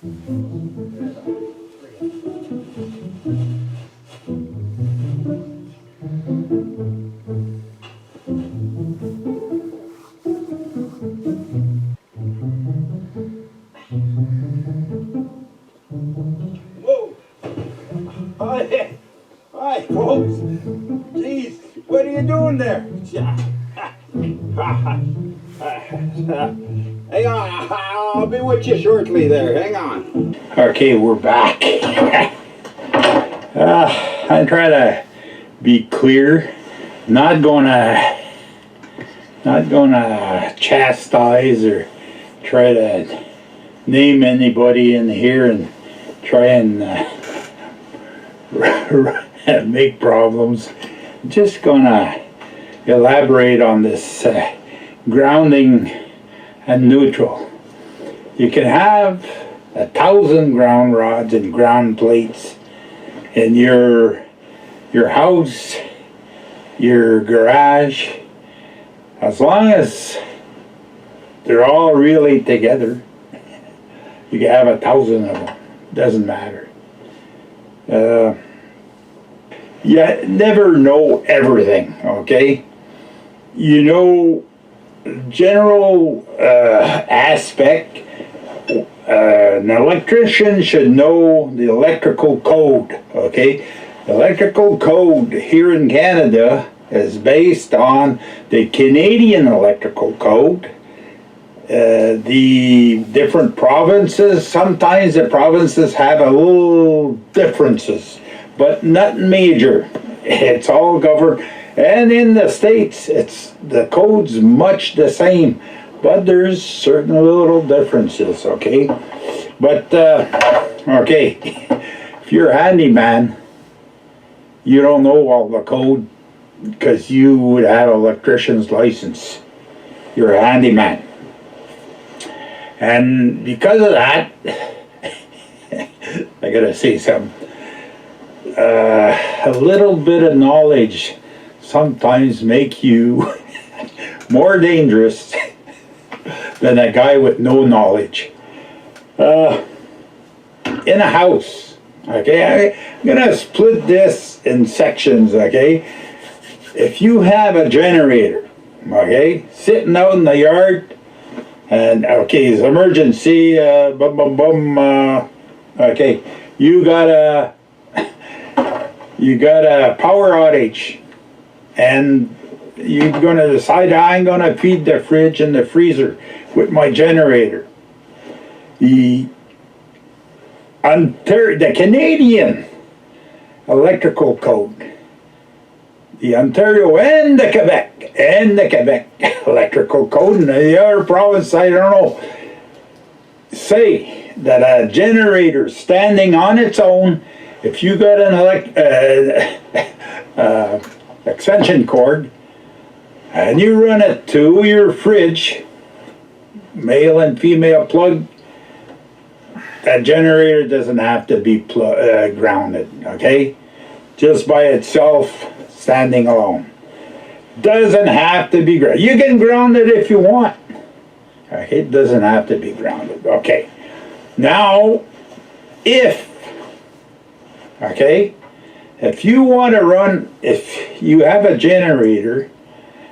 Whoa! Hi, hi, folks. Jeez, what are you doing there? Hang on, I'll be with you shortly there. Hang on. Okay, we're back. I'm trying to be clear. Not gonna chastise or try to name anybody in here and try and make problems. Just gonna elaborate on this grounding and neutral. You can have 1,000 ground rods and ground plates in your house, your garage, as long as they're all really together. You can have 1,000 of them. Doesn't matter. You never know everything, okay? You know, general aspect. An electrician should know the electrical code, okay? The electrical code here in Canada is based on the Canadian electrical code. The different provinces, sometimes the provinces have a little differences, but nothing major. It's all governed. And in the States, the code's much the same, but there's certain little differences, okay? But, okay, if you're a handyman, you don't know all the code because you would have an electrician's license. You're a handyman. And because of that, I gotta say something. A little bit of knowledge sometimes make you more dangerous than a guy with no knowledge. In a house, okay, I'm gonna split this in sections, okay? If you have a generator, okay, sitting out in the yard, and okay, it's emergency, okay, you got a power outage, and you're gonna decide, I'm gonna feed the fridge and the freezer with my generator. The Canadian electrical code, the Ontario and the Quebec electrical code, and the other province, I don't know, say that a generator standing on its own, if you got an extension cord and you run it to your fridge, male and female plug, that generator doesn't have to be grounded, okay? Just by itself, standing alone. Doesn't have to be grounded. You can ground it if you want. It doesn't have to be grounded, okay? Now, if you want to run, if you have a generator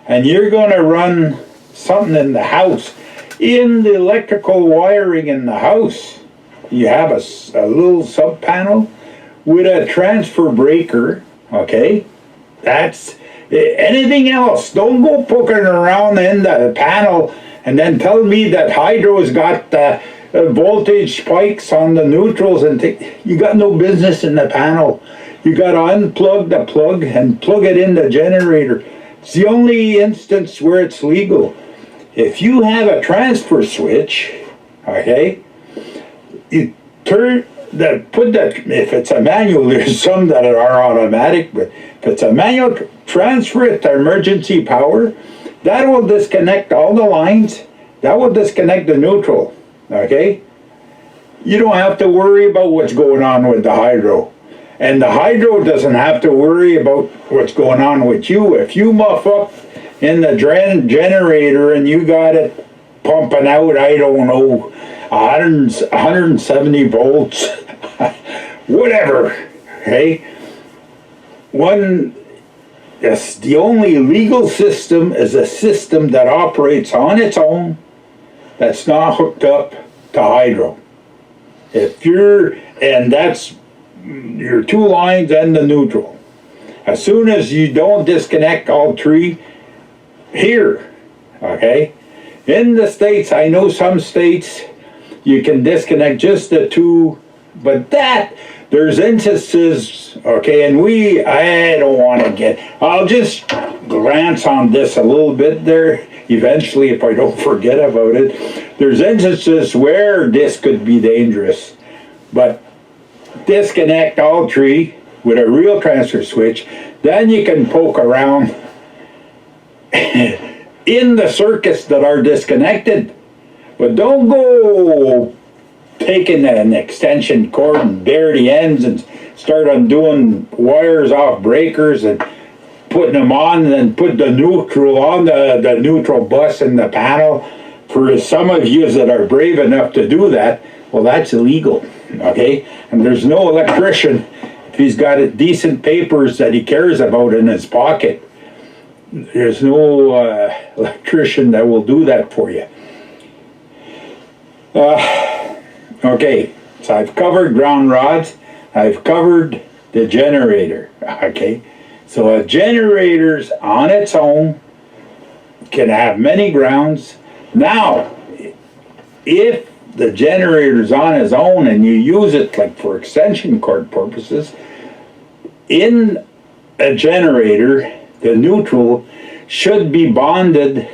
and you're going to run something in the house, in the electrical wiring in the house, you have a little sub panel with a transfer breaker, okay? That's anything else. Don't go poking around in the panel and then tell me that hydro's got voltage spikes on the neutrals and you got no business in the panel. You got to unplug the plug and plug it in the generator. It's the only instance where it's legal. If you have a transfer switch, okay, you if it's a manual, there's some that are automatic, but if it's a manual, transfer it to emergency power. That will disconnect all the lines. That will disconnect the neutral, okay? You don't have to worry about what's going on with the hydro. And the hydro doesn't have to worry about what's going on with you. If you muff up in the generator and you got it pumping out, I don't know, 170 volts, whatever. Okay, yes, the only legal system is a system that operates on its own, that's not hooked up to hydro. And that's your two lines and the neutral. As soon as you don't disconnect all three here, okay? In the States, I know some states you can disconnect just the two, but there's instances, okay, and I don't want to I'll just glance on this a little bit there, eventually, if I don't forget about it. There's instances where this could be dangerous, but disconnect all three with a real transfer switch, then you can poke around in the circuits that are disconnected. But don't go taking an extension cord and bare the ends and start undoing wires off breakers and putting them on, and then put the neutral on the neutral bus in the panel. For some of you that are brave enough to do that, well, that's illegal, okay? And there's no electrician, if he's got decent papers that he cares about in his pocket, there's no electrician that will do that for you. Okay, so I've covered ground rods, I've covered the generator, okay? So a generator's on its own, can have many grounds. Now, if the generator's on its own and you use it like for extension cord purposes, in a generator, the neutral should be bonded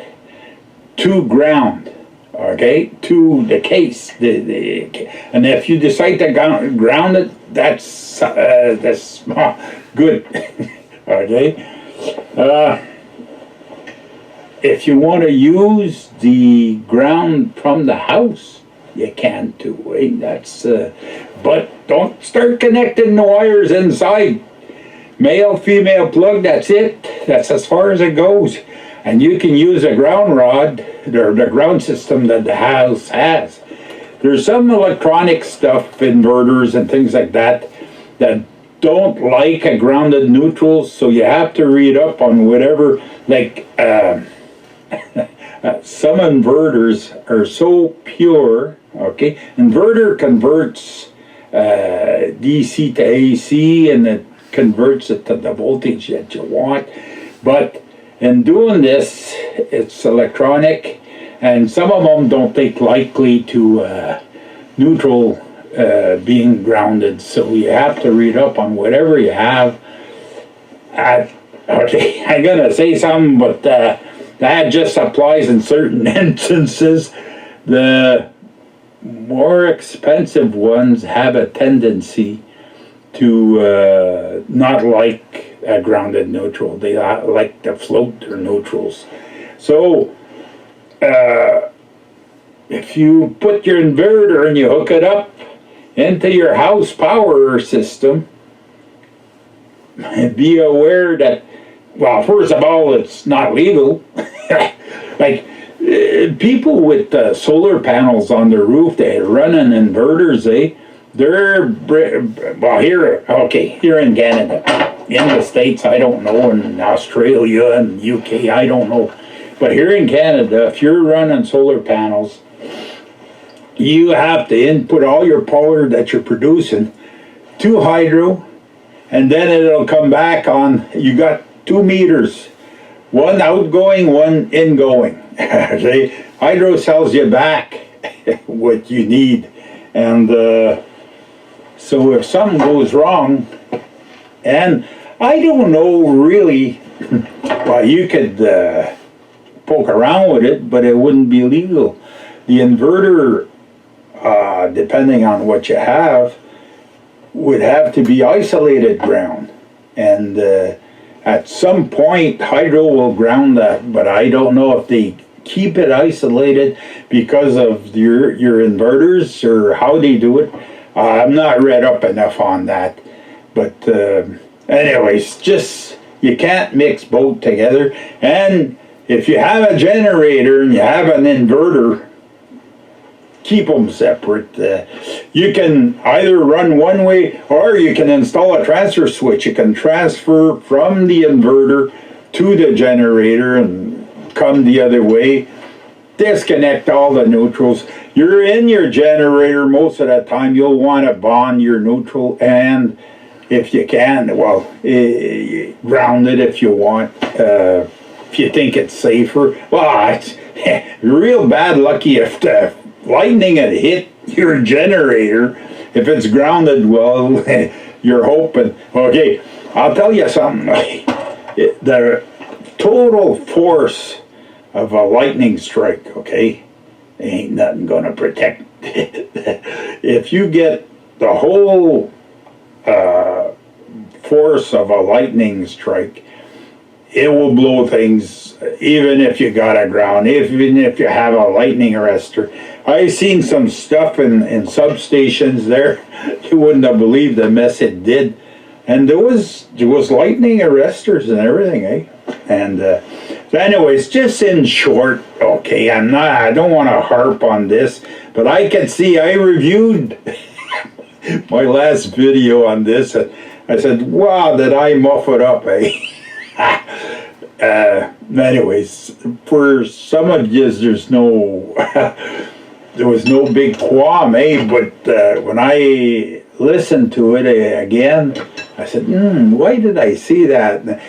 to ground, okay, to the case. And if you decide to ground it, that's good, okay. If you want to use the ground from the house, you can too, right? That's but don't start connecting the wires inside. Male, female plug, that's it. That's as far as it goes. And you can use a ground rod, or the ground system that the house has. There's some electronic stuff, inverters and things like that don't like a grounded neutral, so you have to read up on whatever, like some inverters are so pure, okay? Inverter converts DC to AC, and it converts it to the voltage that you want. But in doing this, it's electronic, and some of them don't take lightly to neutral being grounded, so you have to read up on whatever you have. Okay, I'm gonna say something, but that just applies in certain instances. The more expensive ones have a tendency to not like a grounded neutral. They like to float their neutrals. So if you put your inverter and you hook it up into your house power system, be aware that, well, first of all, it's not legal. Like people with solar panels on their roof, they run in inverters, they're, well, here in Canada. In the States, I don't know. In Australia and UK, I don't know. But here in Canada, if you're running solar panels, you have to input all your power that you're producing to hydro, and then it'll come back on. You got 2 meters, one outgoing, one ingoing. Okay? Hydro sells you back what you need. And so if something goes wrong, and I don't know really, well, you could poke around with it, but it wouldn't be legal. The inverter, depending on what you have, would have to be isolated ground. And at some point, hydro will ground that, but I don't know if they keep it isolated because of your inverters or how they do it. I'm not read up enough on that. But anyways, just, you can't mix both together. And if you have a generator and you have an inverter, keep them separate. You can either run one way, or you can install a transfer switch. You can transfer from the inverter to the generator and come the other way. Disconnect all the neutrals. You're in your generator most of the time. You'll want to bond your neutral, and if you can, well, ground it if you want. If you think it's safer. Well, it's real bad lucky if the lightning had hit your generator. If it's grounded, well, you're hoping. Okay, I'll tell you something. The total force of a lightning strike, okay, ain't nothing gonna protect. If you get the whole force of a lightning strike, it will blow things, even if you got a ground, even if you have a lightning arrestor. I've seen some stuff in substations there. You wouldn't have believed the mess it did. And there was lightning arresters and everything, eh? And anyways, just in short, okay, I don't want to harp on this, but I can see, I reviewed my last video on this, and I said, wow, did I muff it up, eh? Anyways, for some of you, there was no big qualm, eh? But when I listened to it again, I said, why did I see that? And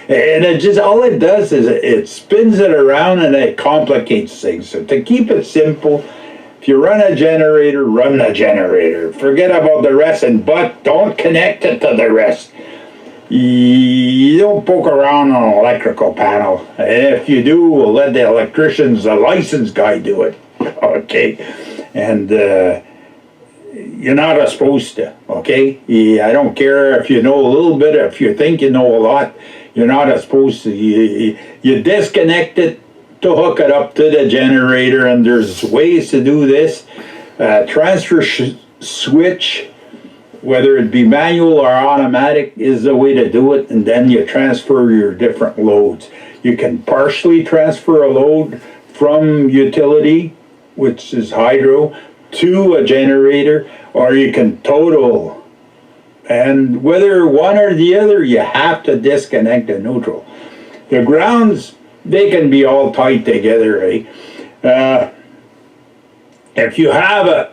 it just, all it does is it spins it around and it complicates things. So to keep it simple, if you run a generator, run the generator. Forget about the rest, but don't connect it to the rest. You don't poke around on an electrical panel. If you do, we'll let the electrician's the license guy do it. Okay? And you're not supposed to, okay? I don't care if you know a little bit, if you think you know a lot, you're not supposed to. You disconnect it to hook it up to the generator, and there's ways to do this. Transfer switch, whether it be manual or automatic, is the way to do it, and then you transfer your different loads. You can partially transfer a load from utility, which is hydro, to a generator, or you can total. And whether one or the other, you have to disconnect the neutral. The grounds, they can be all tied together, eh? If you have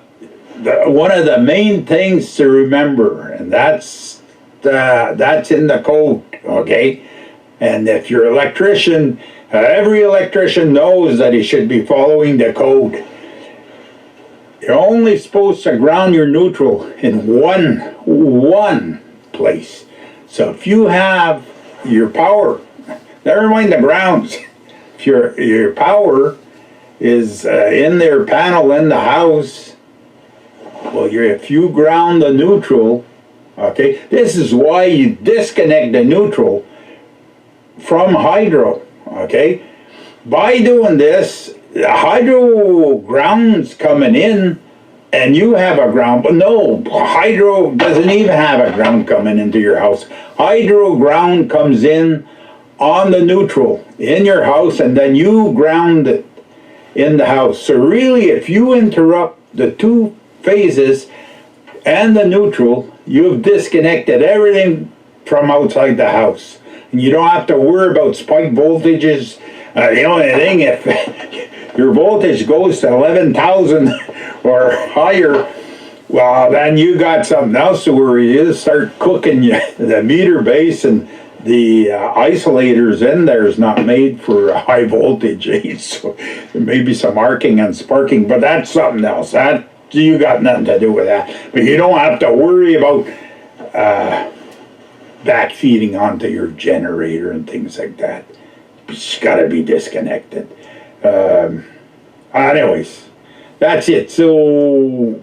one of the main things to remember, and that's in the code, okay? And if you're an electrician, every electrician knows that he should be following the code. You're only supposed to ground your neutral in one place. So if you have your power, never mind the grounds, if your power is in their panel in the house, well, if you ground the neutral, okay, this is why you disconnect the neutral from hydro, okay? By doing this, the hydro ground's coming in, and you have a ground, but no, hydro doesn't even have a ground coming into your house. Hydro ground comes in on the neutral in your house, and then you ground it in the house. So really, if you interrupt the two phases and the neutral, you've disconnected everything from outside the house. And you don't have to worry about spike voltages. The only thing, if your voltage goes to 11,000 or higher, well, then you got something else to worry. You start cooking the meter base, and the isolators in there is not made for high voltage. So there may be some arcing and sparking, but that's something else. That you got nothing to do with that. But you don't have to worry about backfeeding onto your generator and things like that. It's got to be disconnected. Anyways, that's it. So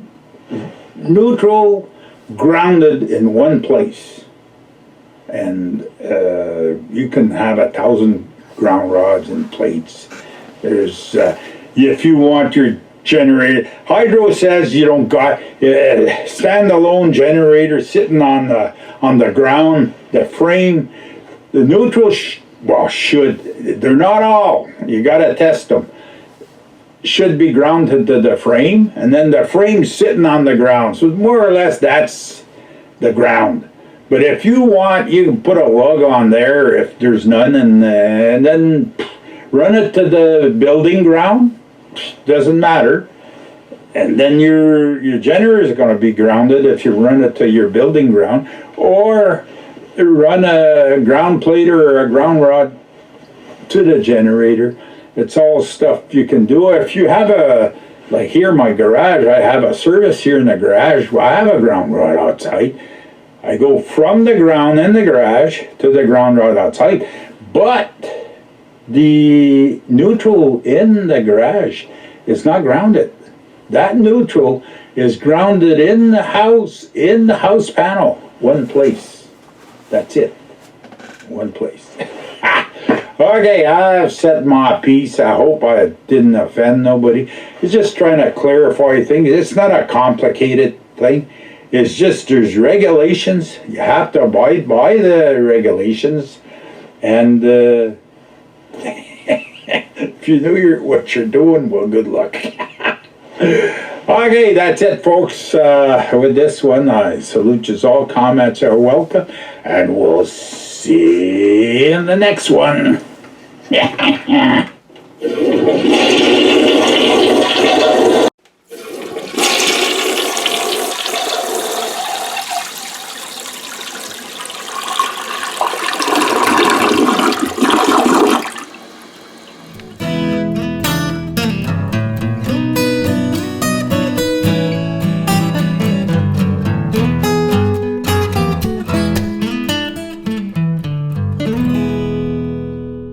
neutral, grounded in one place, and you can have 1,000 ground rods and plates. There's if you want your generator, hydro says you don't got standalone generator sitting on the ground, the frame. The neutral should, they're not all, you got to test them. should be grounded to the frame, and then the frame's sitting on the ground. So more or less, that's the ground. But if you want, you can put a lug on there if there's none, and then run it to the building ground. Doesn't matter. And then your generator is going to be grounded if you run it to your building ground, or run a ground plate or a ground rod to the generator. It's all stuff you can do. If you have like here, my garage, I have a service here in the garage. Well, I have a ground rod outside. I go from the ground in the garage to the ground rod outside, but the neutral in the garage is not grounded. That neutral is grounded in the house panel, one place. That's it, one place. Okay, I've said my piece. I hope I didn't offend nobody. It's just trying to clarify things. It's not a complicated thing. It's just there's regulations. You have to abide by the regulations. And if you know what you're doing, well, good luck. Okay, that's it, folks. With this one, I salute you all. Comments are welcome. And we'll see you in the next one.